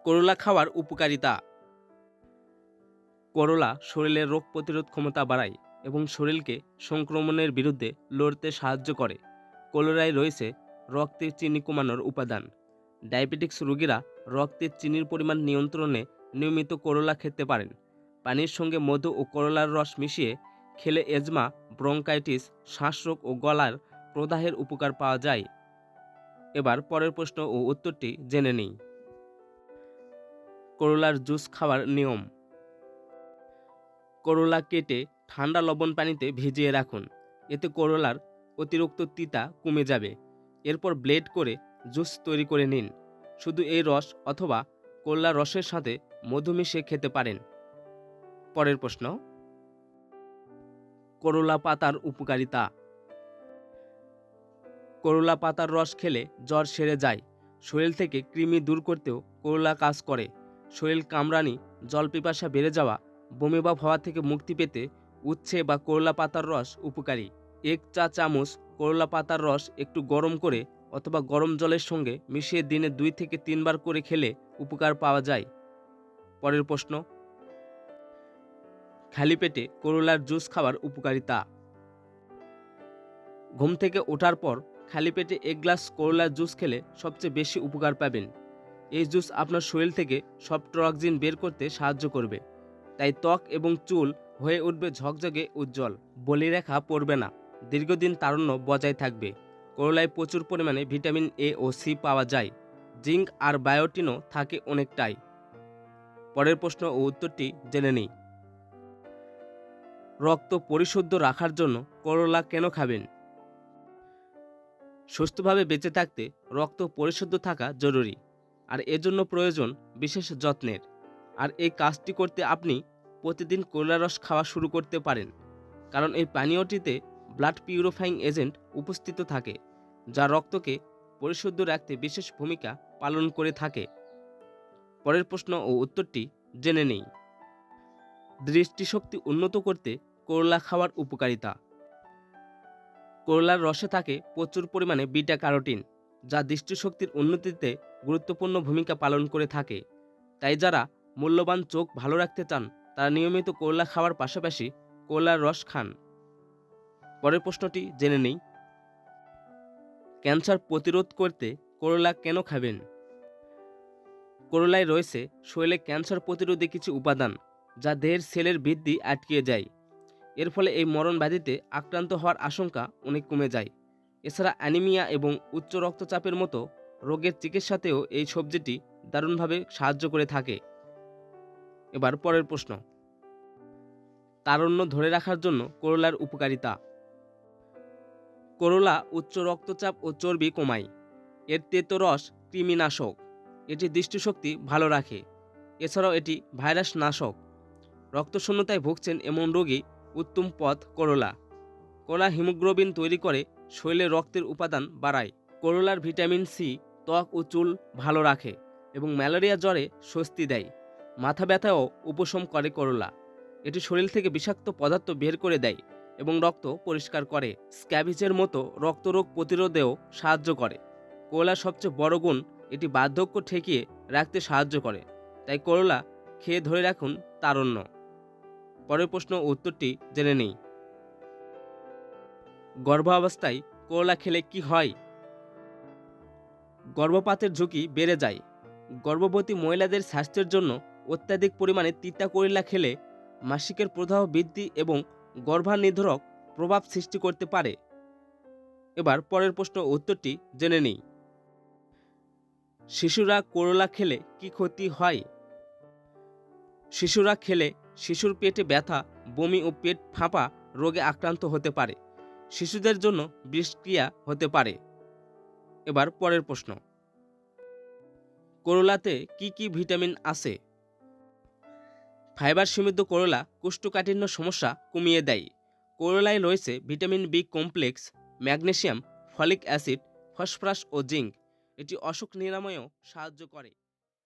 করলা খাওয়ার উপকারিতা। করলা শরীরের রোগ প্রতিরোধ ক্ষমতা বাড়ায় এবং শরীরকে সংক্রমণের বিরুদ্ধে লড়তে সাহায্য করে। করলায় রয়েছে রক্তের চিনি কমানোর উপাদান। ডায়াবেটিক্স রোগীরা রক্তের চিনির পরিমাণ নিয়ন্ত্রণে নিয়মিত করলা খেতে পারেন। পানির সঙ্গে মধু ও করলার রস মিশিয়ে খেলে এজমা, ব্রঙ্কাইটিস, শ্বাসরোগ ও গলার প্রদাহের উপকার পাওয়া যায়। এবার পরের প্রশ্ন ও উত্তরটি জেনে নিই। করলার জুস খাওয়ার নিয়ম। করলা কেটে ঠান্ডা লবণ পানিতে ভিজিয়ে রাখুন। এতে করলার অতিরিক্ত তিতা কমে যাবে। এরপর ব্লেড করে জুস তৈরি করে নিন। শুধু এই রস অথবা করলার রসের সাথে মধু মিশিয়ে খেতে পারেন। পরের প্রশ্ন, করলা পাতার উপকারিতা। করলা পাতার রস খেলে জ্বর সেরে যায়। শরীর থেকে কৃমি দূর করতেও করলা কাজ করে। শরীর কামড়ানি, জল পিপাসা বেড়ে যাওয়া, বমি ভাব হওয়া থেকে মুক্তি পেতে উচ্ছে বা করলা পাতার রস উপকারী। 1 চা চামচ করলা পাতার রস একটু গরম করে অথবা গরম জলের সঙ্গে মিশিয়ে দিনে 2 থেকে 3 বার করে খেলে উপকার পাওয়া যায়। পরের প্রশ্ন, খালি পেটে করলার জুস খাওয়ার উপকারিতা। ঘুম থেকে ওঠার পর খালি পেটে 1 গ্লাস করলার জুস খেলে সবচেয়ে বেশি উপকার পাবেন। এই জুস আপনার শরীর থেকে সব টক্সিন বের করতে সাহায্য করবে। তাই ত্বক এবং চুল হয়ে উঠবে ঝকঝকে উজ্জ্বল, বলিরেখা পড়বে না, দীর্ঘদিন তারুণ্য বজায় থাকবে। করলায় প্রচুর পরিমাণে ভিটামিন এ ও সি পাওয়া যায়। জিঙ্ক আর বায়োটিনও থাকে অনেকটাই। পরের প্রশ্ন ও উত্তরটি জেনে নিই। রক্ত পরিশুদ্ধ রাখার জন্য করলা কেন খাবেন? সুস্থভাবে বেঁচে থাকতে রক্ত পরিশুদ্ধ থাকা জরুরি, আর এজন্য প্রয়োজন বিশেষ যত্নের। আর এই কাজটি করতে আপনি প্রতিদিন করলা রস খাওয়া শুরু করতে পারেন, কারণ এই পানীয়টিতে ব্লাড পিউরিফাইং এজেন্ট উপস্থিত থাকে, যা রক্তকে পরিশুদ্ধ রাখতে বিশেষ ভূমিকা পালন করে থাকে। পরের প্রশ্ন ও উত্তরটি জেনে নেই। দৃষ্টিশক্তি উন্নত করতে করলা খাওয়ার উপকারিতা। করলার রসে থাকে প্রচুর পরিমাণে বিটা ক্যারোটিন, যা দৃষ্টিশক্তির উন্নতিতে গুরুত্বপূর্ণ ভূমিকা পালন করে থাকে। তাই যারা মূল্যবান চোখ ভালো রাখতে চান তারা নিয়মিত করলা খাওয়ার পাশাপাশি করলার রস খান। পরের প্রশ্নটি জেনে নেই। ক্যান্সার প্রতিরোধ করতে করলা কেন খাবেন? করলায় রয়েছে শরীরে ক্যান্সার প্রতিরোধী কিছু উপাদান, যা দেহের সেলের বৃদ্ধি আটকিয়ে যায়। এর ফলে এই মরণ ব্যাধিতে আক্রান্ত হওয়ার আশঙ্কা অনেক কমে যায়। এছাড়া অ্যানিমিয়া এবং উচ্চ রক্তচাপের মতো রোগের চিকিৎসাতেও এই সবজিটি দারুণভাবে সাহায্য করে থাকে। এবার পরের প্রশ্ন, তারুণ্য ধরে রাখার জন্য করলার উপকারিতা। করলা উচ্চ রক্তচাপ ও চর্বি কমায়। এর তেতো রস কৃমিনাশক, এটি দৃষ্টিশক্তি ভালো রাখে। এছাড়াও এটি ভাইরাস নাশক। রক্তশূন্যতায় ভুগছেন এমন রোগী উত্তম পথ করলা। করলা হিমোগ্লোবিন তৈরি করে শরীরে রক্তের উপাদান বাড়ায়। করলার ভিটামিন সি ত্বক ও চুল ভালো রাখে এবং ম্যালেরিয়া জ্বরে স্বস্তি দেয়। মাথা ব্যথাও উপশম করে করলা। এটি শরীর থেকে বিষাক্ত পদার্থ বের করে দেয় এবং রক্ত পরিষ্কার করে। স্ক্যাবিজের মতো রক্তরোগ প্রতিরোধেও সাহায্য করে। করলার সবচেয়ে বড় গুণ, এটি বার্ধক্য ঠেকিয়ে রাখতে সাহায্য করে। তাই করলা খেয়ে ধরে রাখুন তারুণ্য। পরের প্রশ্ন ও উত্তরটি জেনে নেই। গর্ভাবস্থায় করলা খেলে কি হয়? গর্ভপাতের ঝুঁকি বেড়ে যায়। গর্ভবতী মহিলাদের স্বাস্থ্যের জন্য অত্যাধিক পরিমাণে তিতা করলা খেলে মাসিকের প্রদাহ বৃদ্ধি এবং গর্ভানিরোধক প্রভাব সৃষ্টি করতে পারে। এবার পরের প্রশ্ন ও উত্তরটি জেনে নেই। শিশুরা করলা খেলে কি ক্ষতি হয়? শিশুরা খেলে শিশুর পেটে ব্যথা, বমি ও পেট ফাঁপা রোগে আক্রান্ত হতে পারে। শিশুদের জন্য বিষক্রিয়া হতে পারে। এবার পরের প্রশ্ন, করলাতে কি কি ভিটামিন আছে? ফাইবার সমৃদ্ধ করলা কোষ্ঠকাঠিন্য সমস্যা কমিয়ে দেয়। করলায় রয়েছে vitamin B complex, magnesium, folic acid, phosphorus ও জিঙ্ক। এটি অসুখ নিরাময়েও সাহায্য করে।